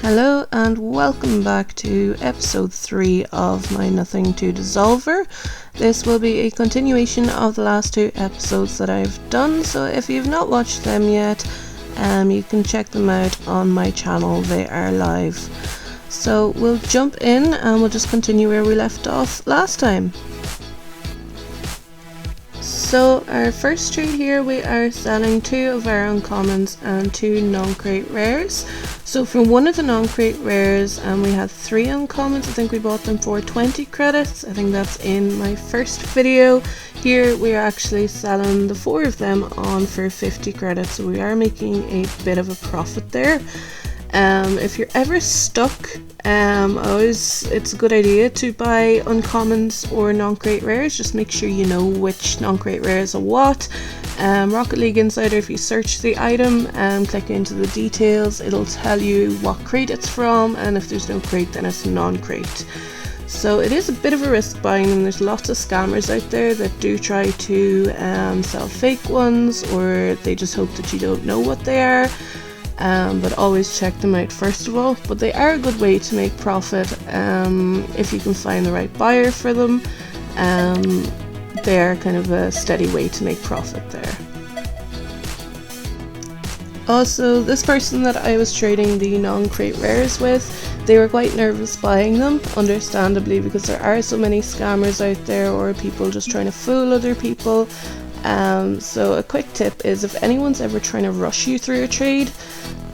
Hello and welcome back to episode 3 of my Nothing to Dissolver. This will be a continuation of the last 2 episodes that I've done, so if you've not watched them yet, you can check them out on my channel. They are live. So we'll jump in and we'll just continue where we left off last time. So our first trade here, we are selling 2 of our uncommons and 2 non-crate rares. So for one of the non-crate rares, we had 3 uncommons. I think we bought them for 20 credits. I think that's in my first video. Here we are actually selling the 4 of them on for 50 credits, so we are making a bit of a profit there. If you're ever stuck, it's a good idea to buy uncommons or non-crate rares. Just make sure you know which non-crate rares are what. Rocket League Insider, if you search the item and click into the details, it'll tell you what crate it's from, and if there's no crate, then it's non-crate. So it is a bit of a risk buying them. There's lots of scammers out there that do try to sell fake ones, or they just hope that you don't know what they are. But always check them out first of all. But they are a good way to make profit if you can find the right buyer for them. They are kind of a steady way to make profit there. Also, this person that I was trading the non-crate rares with, they were quite nervous buying them, understandably, because there are so many scammers out there or people just trying to fool other people. So a quick tip is, if anyone's ever trying to rush you through a trade,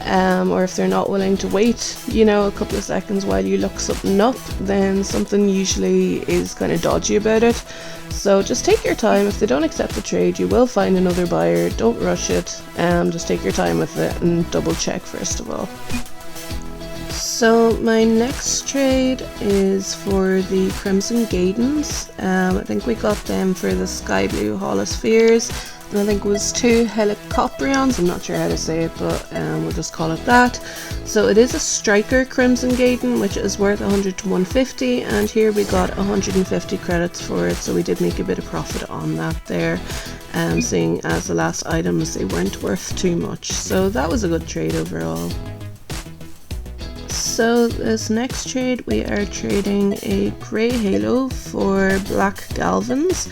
or if they're not willing to wait, a couple of seconds while you look something up, then something usually is kind of dodgy about it. So just take your time. If they don't accept the trade, you will find another buyer. Don't rush it. Just take your time with it and double check first of all. So my next trade is for the Crimson Gaidens. I think we got them for the Sky Blue Holospheres, and I think it was 2 Helicoprions. I'm not sure how to say it, but we'll just call it that. So it is a Striker Crimson Gaiden, which is worth 100 to 150, and here we got 150 credits for it, so we did make a bit of profit on that there, seeing as the last items, they weren't worth too much. So that was a good trade overall. So this next trade, we are trading a Grey Halo for Black Galvans.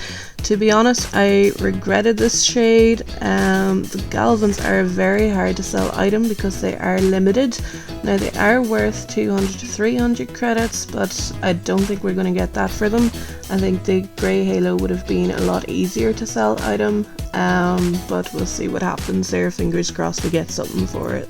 To be honest, I regretted this trade. The Galvans are a very hard to sell item because they are limited. Now they are worth 200 to 300 credits, but I don't think we're going to get that for them. I think the Grey Halo would have been a lot easier to sell item, but we'll see what happens there. Fingers crossed we get something for it.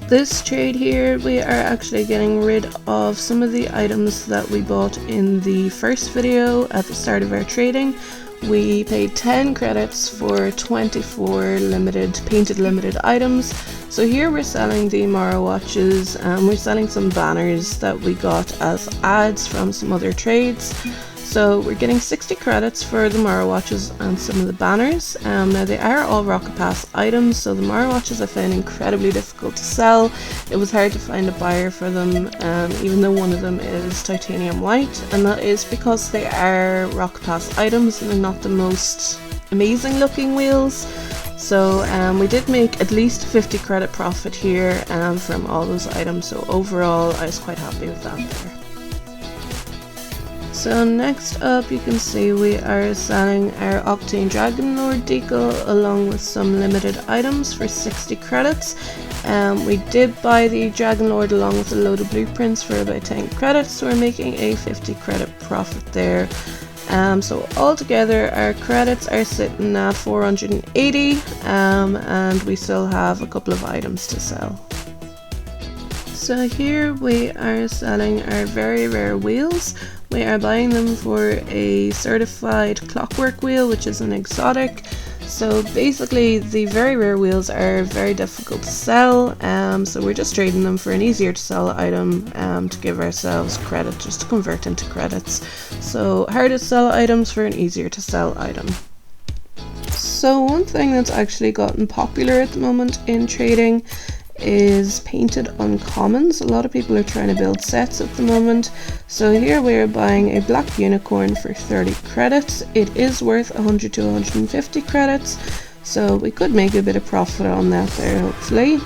This trade here, we are actually getting rid of some of the items that we bought in the first video at the start of our trading. We paid 10 credits for 24 painted limited items. So here we're selling the Mara watches, and we're selling some banners that we got as ads from some other trades. So we're getting 60 credits for the Mara watches and some of the banners. Now they are all Rocket Pass items, so the Mara watches I found incredibly difficult to sell. It was hard to find a buyer for them, even though one of them is titanium white, and that is because they are Rocket Pass items and they're not the most amazing looking wheels. So we did make at least 50 credit profit here from all those items, so overall I was quite happy with that there. So next up, you can see we are selling our Octane Dragon Lord decal along with some limited items for 60 credits. We did buy the Dragon Lord along with a load of blueprints for about 10 credits, so we're making a 50 credit profit there. So altogether our credits are sitting at 480, and we still have a couple of items to sell. So here we are selling our very rare wheels. We are buying them for a certified clockwork wheel, which is an exotic. So basically the very rare wheels are very difficult to sell, so we're just trading them for an easier to sell item to give ourselves credit, just to convert into credits. So hard to sell items for an easier to sell item. So one thing that's actually gotten popular at the moment in trading is painted uncommons. A lot of people are trying to build sets at the moment. So here we're buying a black unicorn for 30 credits. It is worth 100 to 150 credits, so we could make a bit of profit on that there hopefully.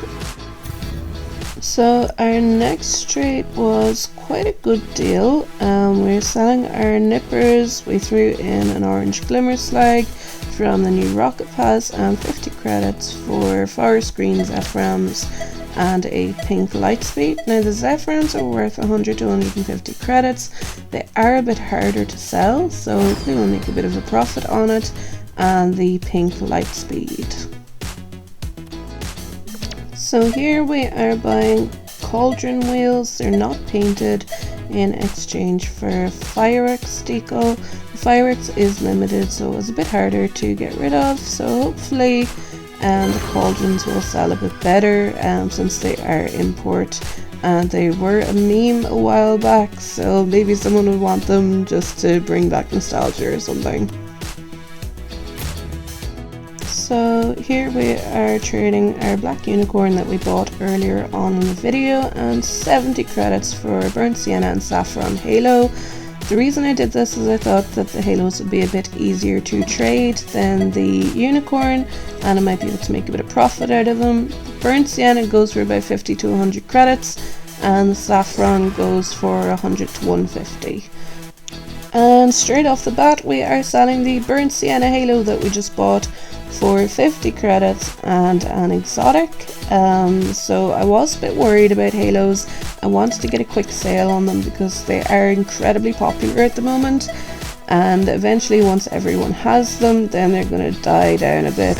So our next trade was quite a good deal. We're selling our nippers. We threw in an orange glimmer slag from the new rocket pass and 50 credits for forest green zephyrams and a pink light speed. Now the zephyrams are worth 100 to 150 credits. They are a bit harder to sell, so hopefully we'll make a bit of a profit on it. And the pink light speed. So here we are buying cauldron wheels. They're not painted, in exchange for fireworks decal. The fireworks is limited, so it was a bit harder to get rid of, so hopefully the cauldrons will sell a bit better since they are import, and they were a meme a while back, so maybe someone would want them just to bring back nostalgia or something. So here we are trading our black unicorn that we bought earlier on in the video, and 70 credits for burnt sienna and saffron halo. The reason I did this is I thought that the halos would be a bit easier to trade than the unicorn, and I might be able to make a bit of profit out of them. Burnt sienna goes for about 50 to 100 credits, and the saffron goes for 100 to 150. And straight off the bat we are selling the burnt sienna halo that we just bought for 50 credits and an exotic. So I was a bit worried about halos. I wanted to get a quick sale on them because they are incredibly popular at the moment, and eventually once everyone has them then they're going to die down a bit,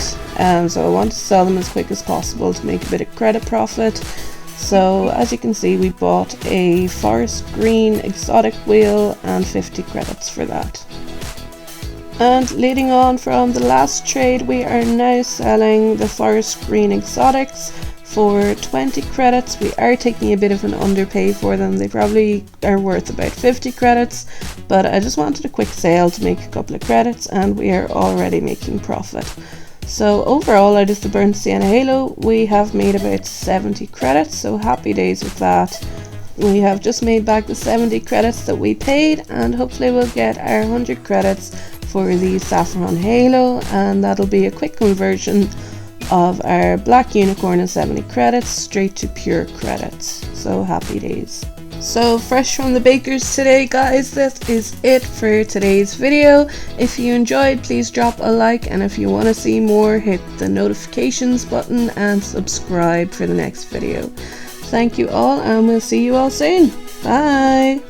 so I want to sell them as quick as possible to make a bit of credit profit. So as you can see, we bought a forest green exotic wheel and 50 credits for that. And leading on from the last trade, we are now selling the forest green exotics for 20 credits. We are taking a bit of an underpay for them. They probably are worth about 50 credits, but I just wanted a quick sale to make a couple of credits, and we are already making profit. So overall, out of the burnt sienna halo, we have made about 70 credits, so happy days with that. We have just made back the 70 credits that we paid, and hopefully we'll get our 100 credits for the saffron halo, and that'll be a quick conversion of our black unicorn and 70 credits straight to pure credits. So happy days. So fresh from the bakers today, guys. This is it for today's video. If you enjoyed, please drop a like, and if you want to see more, hit the notifications button and subscribe for the next video. Thank you all, and we'll see you all soon. Bye.